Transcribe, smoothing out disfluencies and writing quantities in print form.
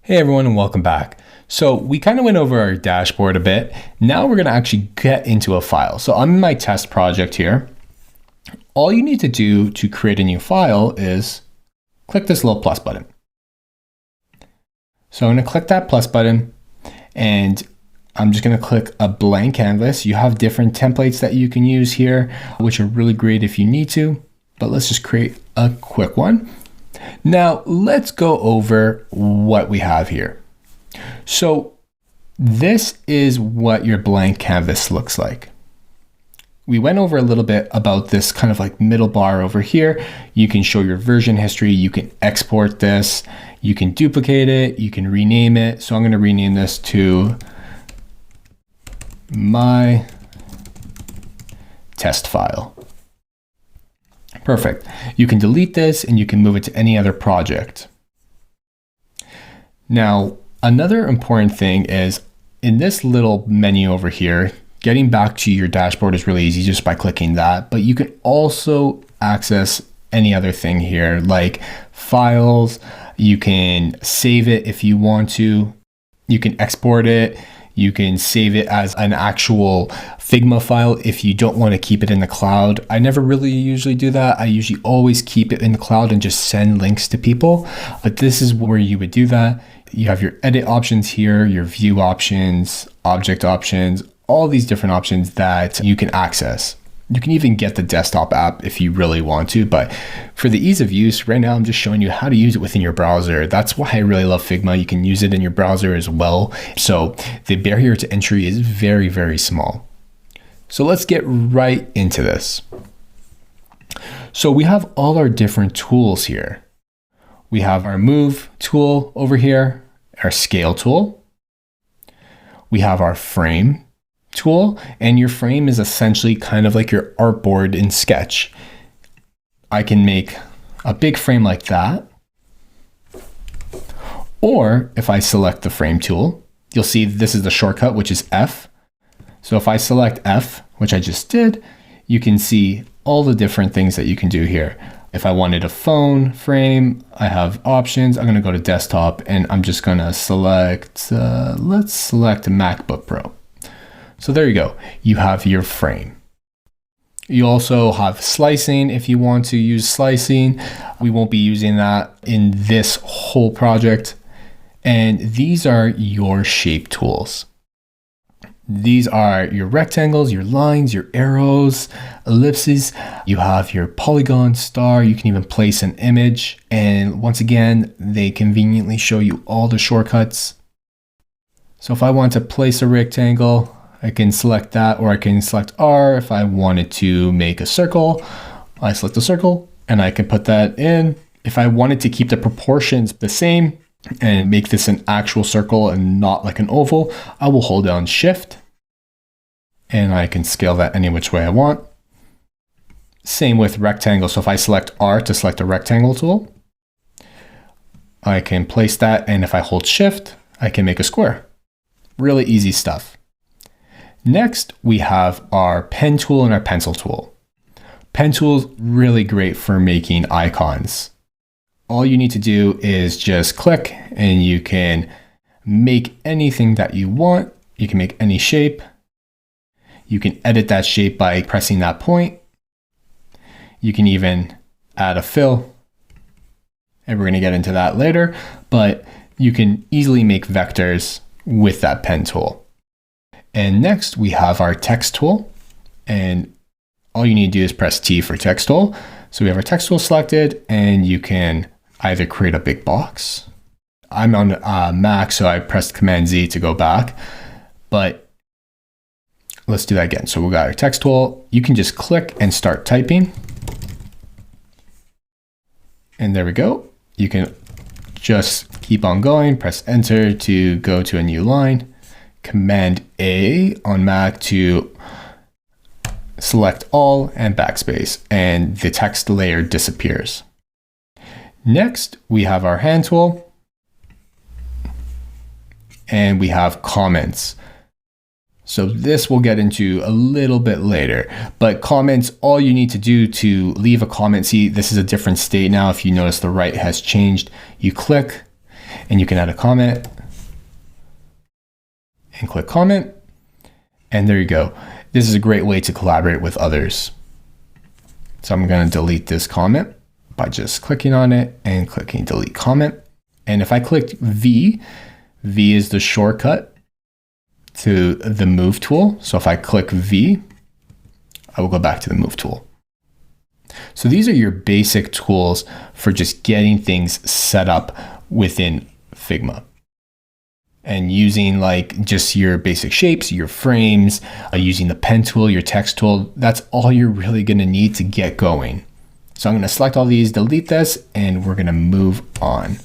Hey everyone, and welcome back. So we kind of went over our dashboard a bit. Now we're going to actually get into a file. So I'm in my test project here. All you need to do to create a new file is click this little plus button. So I'm going to click that plus button and I'm just going to click a blank canvas. You have different templates that you can use here, which are really great if you need to, but let's just create a quick one. Now let's go over what we have here. So this is what your blank canvas looks like. We went over a little bit about this kind of like middle bar over here. You can show your version history. You can export this. You can duplicate it. You can rename it. So I'm going to rename this to my test file. Perfect. You can delete this and you can move it to any other project. Now, another important thing is in this little menu over here, getting back to your dashboard is really easy just by clicking that, but you can also access any other thing here like files. You can save it if you want to. You can export it. You can save it as an actual Figma file if you don't want to keep it in the cloud. I never really usually do that. I usually always keep it in the cloud and just send links to people. But this is where you would do that. You have your edit options here, your view options, object options, all these different options that you can access. You can even get the desktop app if you really want to, but for the ease of use, right now I'm just showing you how to use it within your browser. That's why I really love Figma. You can use it in your browser as well. So the barrier to entry is very, very small. So let's get right into this. So we have all our different tools here. We have our move tool over here, our scale tool. We have our frame tool, and your frame is essentially kind of like your artboard in Sketch. I can make a big frame like that, or if I select the frame tool, you'll see this is the shortcut, which is F. So if I select F, which I just did, you can see all the different things that you can do here. If I wanted a phone frame, I have options. I'm going to go to desktop and I'm just going to select, let's select MacBook Pro. So there you go. You have your frame. You also have slicing if you want to use slicing. We won't be using that in this whole project. And these are your shape tools. These are your rectangles, your lines, your arrows, ellipses. You have your polygon, star. You can even place an image. And once again, they conveniently show you all the shortcuts. So if I want to place a rectangle, I can select that, or I can select R. If I wanted to make a circle, I select the circle and I can put that in. If I wanted to keep the proportions the same and make this an actual circle and not like an oval, I will hold down Shift and I can scale that any which way I want. Same with rectangle. So if I select R to select the rectangle tool, I can place that. And if I hold Shift, I can make a square. Really easy stuff. Next, we have our pen tool and our pencil tool. Pen tool is really great for making icons. All you need to do is just click and you can make anything that you want. You can make any shape. You can edit that shape by pressing that point. You can even add a fill. And we're going to get into that later, but you can easily make vectors with that pen tool. And next we have our text tool, and all you need to do is press T for text tool. So we have our text tool selected, and you can either create a big box. I'm on Mac, so I pressed Command Z to go back, but let's do that again. So we got our text tool. You can just click and start typing. And there we go. You can just keep on going, press Enter to go to a new line. Command A on Mac to select all and backspace, and the text layer disappears. Next, we have our hand tool and we have comments. So this we'll get into a little bit later, but comments, all you need to do to leave a comment, see, this is a different state now. If you notice the right has changed, you click and you can add a comment and click comment. And there you go. This is a great way to collaborate with others. So I'm going to delete this comment by just clicking on it and clicking delete comment. And if I click V, V is the shortcut to the move tool. So if I click V, I will go back to the move tool. So these are your basic tools for just getting things set up within Figma. And using like just your basic shapes, your frames, using the pen tool, your text tool, that's all you're really gonna need to get going. So I'm gonna select all these, delete this, and we're gonna move on.